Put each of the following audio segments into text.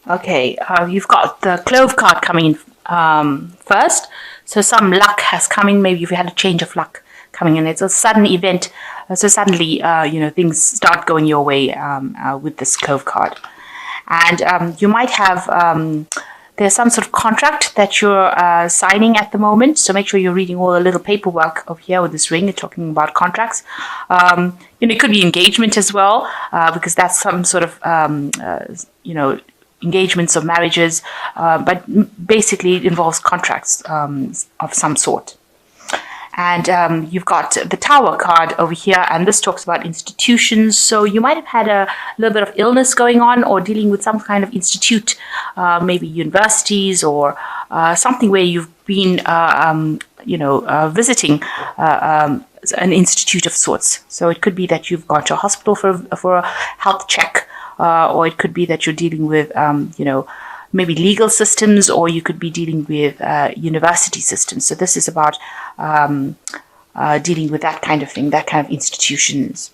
Okay, you've got the Clove card coming in first. So some luck has come in. Maybe you've had a change of luck coming in. It's a sudden event. So suddenly, things start going your way with this Clove card. And you might have, there's some sort of contract that you're signing at the moment. So make sure you're reading all the little paperwork over here with this ring. You're talking about contracts. It could be engagement as well, because that's some sort of, engagements or marriages, but basically it involves contracts of some sort. And you've got the Tower card over here, and this talks about institutions. So you might have had a little bit of illness going on or dealing with some kind of institute, maybe universities or something where you've been, visiting an institute of sorts. So it could be that you've gone to a hospital for a health check, or it could be that you're dealing with, maybe legal systems, or you could be dealing with university systems. So this is about dealing with that kind of thing, that kind of institutions.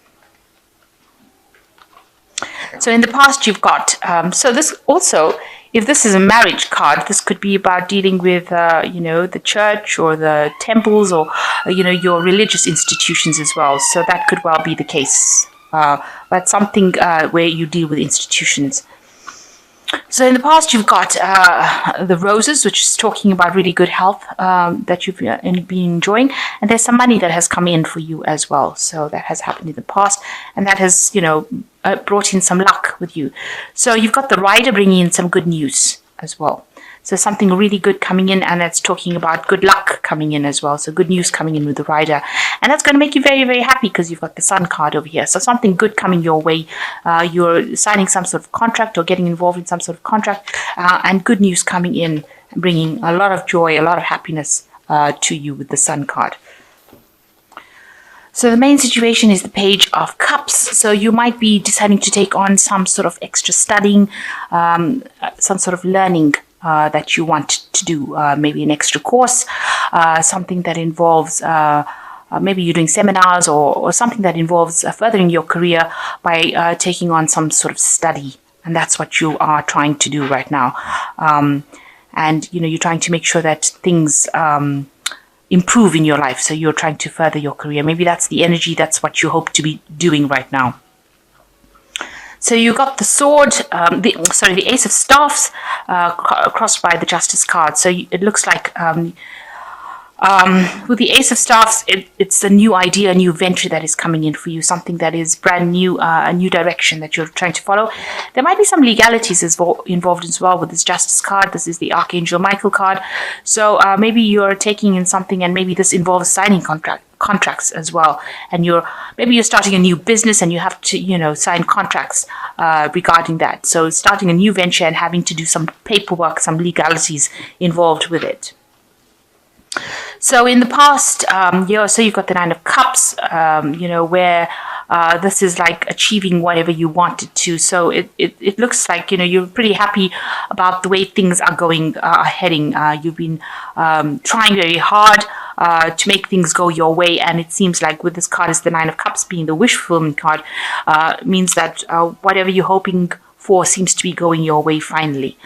So in the past, you've got, so this also, if this is a marriage card, this could be about dealing with, the church or the temples or, your religious institutions as well. So that could well be the case. But something where you deal with institutions. So in the past, you've got the roses, which is talking about really good health that you've been enjoying. And there's some money that has come in for you as well. So that has happened in the past. And that has, brought in some luck with you. So you've got the rider bringing in some good news as well. So something really good coming in, and that's talking about good luck coming in as well. So good news coming in with the rider. And that's going to make you very, very happy because you've got the Sun card over here. So something good coming your way. You're signing some sort of contract or getting involved in some sort of contract, and good news coming in, bringing a lot of joy, a lot of happiness to you with the Sun card. So the main situation is the Page of Cups. So you might be deciding to take on some sort of extra studying, some sort of learning that you want to do, maybe an extra course, something that involves, maybe you're doing seminars or something that involves furthering your career by taking on some sort of study. And that's what you are trying to do right now. And, you're trying to make sure that things improve in your life. So you're trying to further your career. Maybe that's the energy. That's what you hope to be doing right now. So you got the sword, the Ace of Staffs crossed by the Justice card. So it looks like with the Ace of Staffs, it's a new idea, a new venture that is coming in for you, something that is brand new, a new direction that you're trying to follow. There might be some legalities involved as well with this Justice card. This is the Archangel Michael card. So maybe you're taking in something, and maybe this involves signing contracts as well, and you're starting a new business and you have to sign contracts regarding that. So starting a new venture and having to do some paperwork, some legalities involved with it. So in the past, so you've got the Nine of Cups, where this is like achieving whatever you wanted to. So it looks like, you're pretty happy about the way things are heading. You've been trying very hard to make things go your way. And it seems like with this card, is the Nine of Cups being the wish fulfillment card, means that whatever you're hoping for seems to be going your way finally.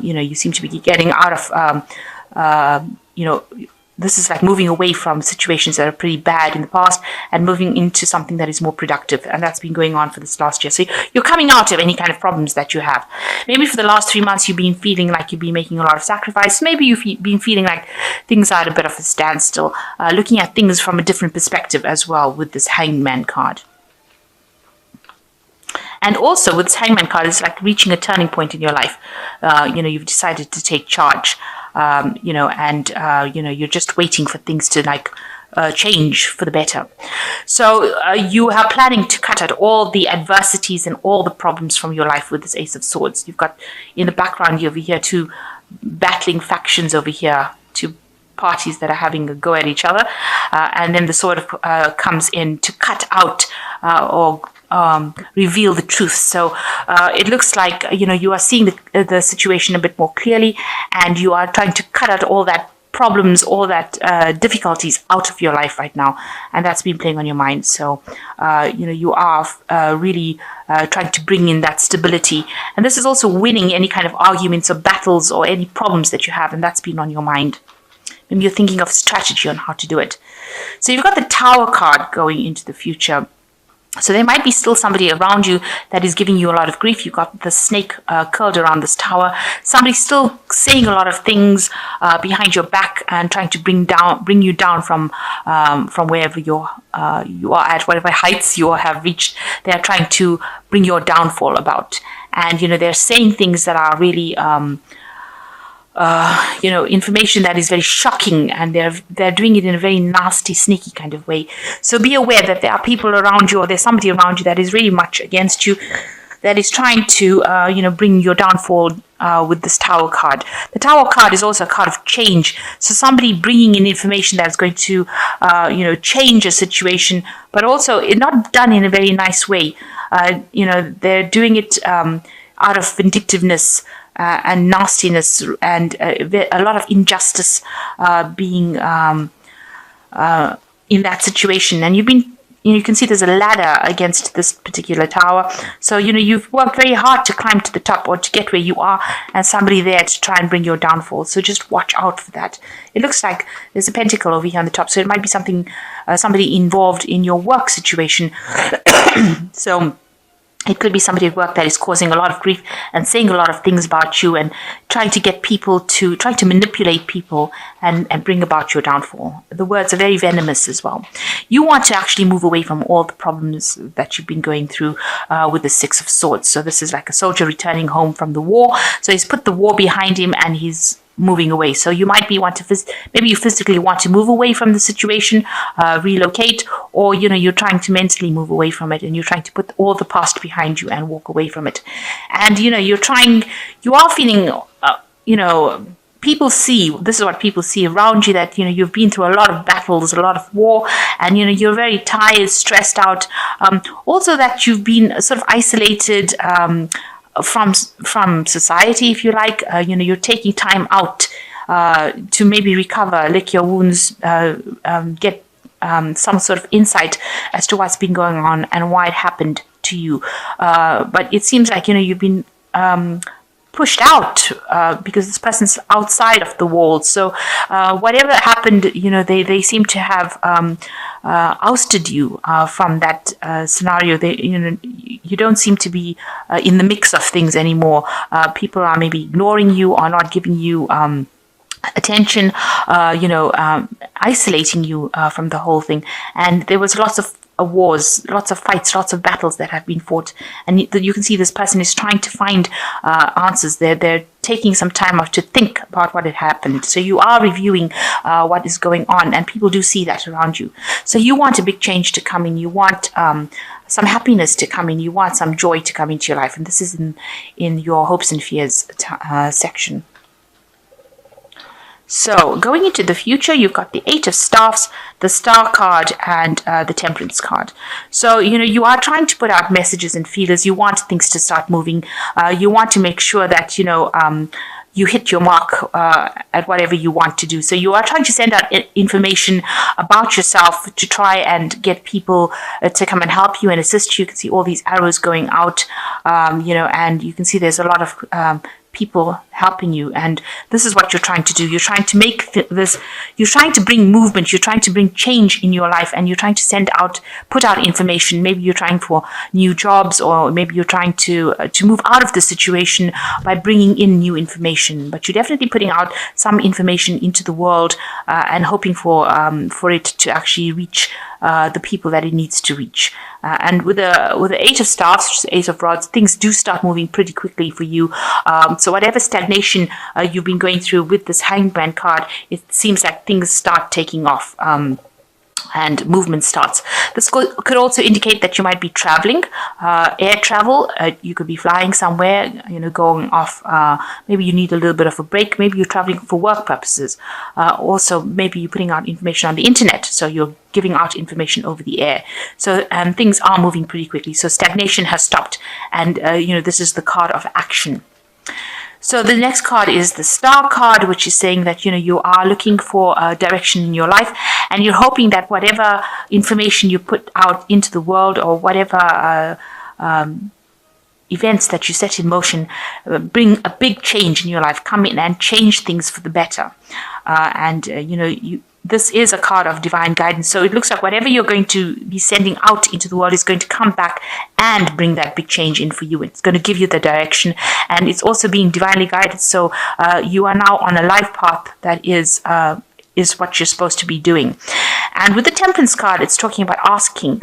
You seem to be getting out of, this is like moving away from situations that are pretty bad in the past and moving into something that is more productive. And that's been going on for this last year. So you're coming out of any kind of problems that you have. Maybe for the last 3 months, you've been feeling like you've been making a lot of sacrifice. Maybe you've been feeling like things are at a bit of a standstill, looking at things from a different perspective as well with this Hangman card. And also with this Hangman card, it's like reaching a turning point in your life. You've decided to take charge. You're just waiting for things to change for the better. So you are planning to cut out all the adversities and all the problems from your life with this Ace of Swords. You've got in the background over here 2 battling factions over here, 2 parties that are having a go at each other. And then the sword comes in to cut out or reveal the truth. So it looks like you are seeing the situation a bit more clearly, and you are trying to cut out all that problems, all that difficulties out of your life right now, and that's been playing on your mind. So you are really trying to bring in that stability, and this is also winning any kind of arguments or battles or any problems that you have, and that's been on your mind. Maybe you're thinking of strategy on how to do it. So you've got the Tower card going into the future. So there might be still somebody around you that is giving you a lot of grief. You've got the snake curled around this tower. Somebody's still saying a lot of things behind your back and trying to bring you down from wherever you are at, whatever heights you have reached. They are trying to bring your downfall about, and they're saying things that are really information that is very shocking, and they're doing it in a very nasty, sneaky kind of way. So be aware that there are people around you, or there's somebody around you that is really much against you, that is trying to bring your downfall with this Tower card. The Tower card is also a card of change. So somebody bringing in information that's going to change a situation, but also it not done in a very nice way. They're doing it out of vindictiveness. And nastiness, and a lot of injustice being in that situation. And you can see there's a ladder against this particular tower. So, you've worked very hard to climb to the top or to get where you are, and somebody there to try and bring your downfall. So just watch out for that. It looks like there's a pentacle over here on the top. So it might be somebody involved in your work situation. So it could be somebody at work that is causing a lot of grief and saying a lot of things about you and trying to get people to try to manipulate people and bring about your downfall. The words are very venomous as well. You want to actually move away from all the problems that you've been going through with the Six of Swords. So this is like a soldier returning home from the war. So he's put the war behind him and he's moving away. So you might be maybe you physically want to move away from the situation, relocate, or you're trying to mentally move away from it, and you're trying to put all the past behind you and walk away from it. And you are feeling people see, this is what people see around you, that you've been through a lot of battles, a lot of war, and you're very tired, stressed out. Also that you've been sort of isolated from society, if you like. You're taking time out to maybe recover, lick your wounds, get some sort of insight as to what's been going on and why it happened to you. But it seems like you've been pushed out because this person's outside of the walls. So whatever happened, they seem to have ousted you from that scenario. You don't seem to be in the mix of things anymore. People are maybe ignoring you or not giving you attention, isolating you from the whole thing. And there was lots of wars, lots of fights, lots of battles that have been fought, and you can see this person is trying to find answers. They're taking some time off to think about what had happened. So you are reviewing what is going on, and people do see that around you. So you want a big change to come in. You want some happiness to come in. You want some joy to come into your life, and this is in your hopes and fears section. So going into the future, you've got the Eight of Staffs, the Star card, and the Temperance card. So, you are trying to put out messages and feelers. You want things to start moving. You want to make sure that, you hit your mark at whatever you want to do. So you are trying to send out information about yourself to try and get people to come and help you and assist you. You can see all these arrows going out, and you can see there's a lot of people helping you, and this is what you're trying to do. You're trying to make you're trying to bring movement, you're trying to bring change in your life, and you're trying to put out information. Maybe you're trying for new jobs, or maybe you're trying to move out of the situation by bringing in new information. But you're definitely putting out some information into the world and hoping for it to actually reach the people that it needs to reach. And with the Eight of Staffs, which is the Ace of Rods, things do start moving pretty quickly for you. So whatever stagnation you've been going through with this Hangman card, it seems like things start taking off. And movement starts. This could also indicate that you might be traveling, air travel. You could be flying somewhere, going off. Maybe you need a little bit of a break. Maybe you're traveling for work purposes. Also, maybe you're putting out information on the internet. So you're giving out information over the air. So things are moving pretty quickly. So stagnation has stopped. And, this is the card of action. So the next card is the Star card, which is saying that, you are looking for a direction in your life, and you're hoping that whatever information you put out into the world, or whatever events that you set in motion, bring a big change in your life, come in and change things for the better. This is a card of divine guidance. So it looks like whatever you're going to be sending out into the world is going to come back and bring that big change in for you. It's going to give you the direction, and it's also being divinely guided. So you are now on a life path that is what you're supposed to be doing. And with the Temperance card, it's talking about asking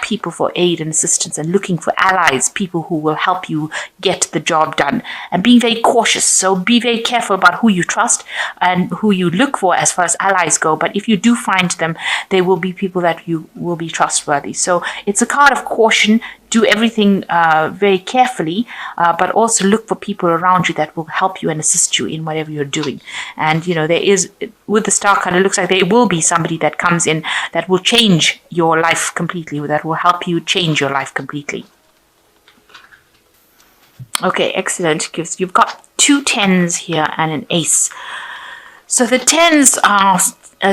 people for aid and assistance, and looking for allies, people who will help you get the job done, and being very cautious. So be very careful about who you trust and who you look for as far as allies go. But if you do find them, they will be people that you will be trustworthy. So it's a card of caution. Do everything very carefully, but also look for people around you that will help you and assist you in whatever you're doing. And there is, with the Star card, it looks like there will be somebody that comes in that will change your life completely, that will help you change your life completely. Okay, excellent. You've got 2 10s here and an ace. So the 10s are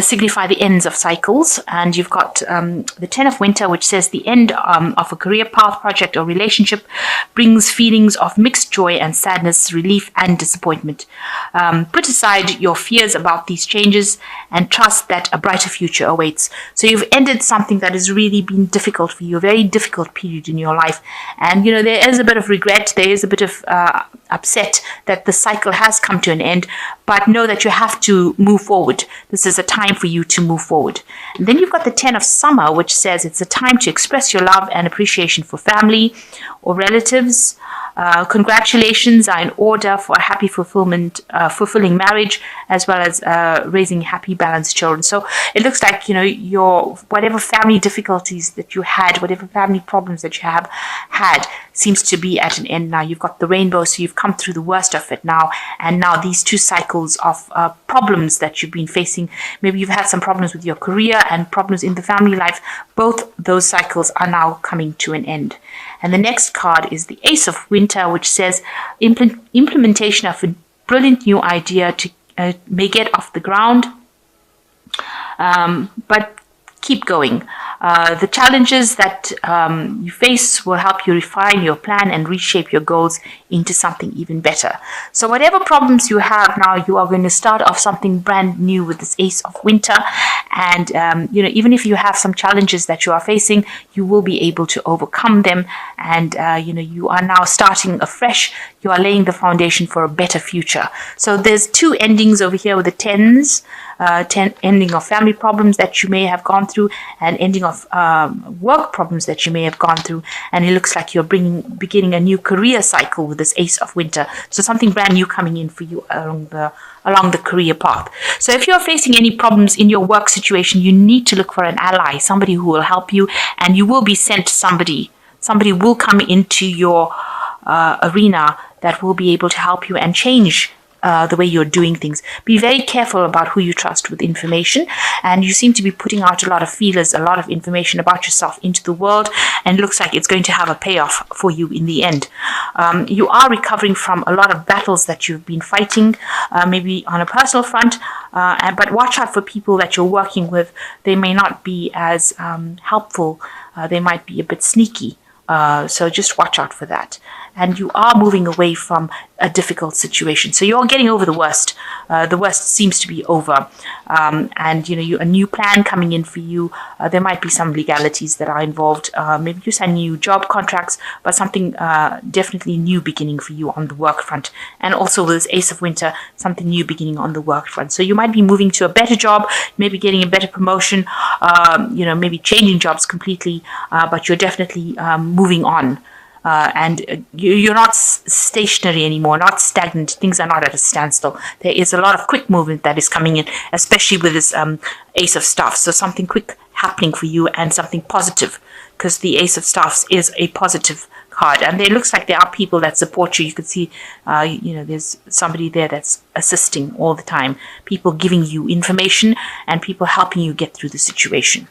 signify the ends of cycles, and you've got the 10 of Winter, which says the end of a career path, project, or relationship brings feelings of mixed joy and sadness, relief and disappointment. Put aside your fears about these changes and trust that a brighter future awaits. So you've ended something that has really been difficult for you, a very difficult period in your life, and there is a bit of regret, there is a bit of upset that the cycle has come to an end, but know that you have to move forward. This is a time for you to move forward. And then you've got the 10 of Summer, which says it's a time to express your love and appreciation for family or relatives. Congratulations are in order for a happy fulfilling marriage, as well as raising happy, balanced children. So it looks like, your whatever family difficulties that you had, whatever family problems that you have had, seems to be at an end now. You've got the rainbow, so you've come through the worst of it now. And now these 2 cycles of problems that you've been facing, maybe you've had some problems with your career and problems in the family life, both those cycles are now coming to an end. And the next card is the Ace of Winter, which says implementation of a brilliant new idea may get off the ground, but keep going. The challenges that you face will help you refine your plan and reshape your goals into something even better. So whatever problems you have now, you are going to start off something brand new with this Ace of Winter. And, even if you have some challenges that you are facing, you will be able to overcome them. And, you are now starting afresh. You are laying the foundation for a better future. So there's 2 endings over here with the 10s. 10 ending of family problems that you may have gone through, and ending of work problems that you may have gone through. And it looks like you're beginning a new career cycle with this Ace of Winter. So something brand new coming in for you along the career path. So if you're facing any problems in your work situation, you need to look for an ally, somebody who will help you, and you will be sent somebody. Somebody will come into your arena that will be able to help you and change the way you're doing things. Be very careful about who you trust with information, and you seem to be putting out a lot of feelers, a lot of information about yourself into the world, and it looks like it's going to have a payoff for you in the end. You are recovering from a lot of battles that you've been fighting, maybe on a personal front, but watch out for people that you're working with. They may not be as helpful. They might be a bit sneaky. So just watch out for that. And you are moving away from a difficult situation. So you're getting over the worst. The worst seems to be over. And, a new plan coming in for you. There might be some legalities that are involved. Maybe you sign new job contracts, but something definitely new beginning for you on the work front. And also with this Ace of Winter, something new beginning on the work front. So you might be moving to a better job, maybe getting a better promotion, maybe changing jobs completely, but you're definitely moving on. And you're not stationary anymore, not stagnant. Things are not at a standstill. There is a lot of quick movement that is coming in, especially with this Ace of Staffs. So something quick happening for you, and something positive, because the Ace of Staffs is a positive card. And it looks like there are people that support you. You can see, there's somebody there that's assisting all the time. People giving you information and people helping you get through the situation.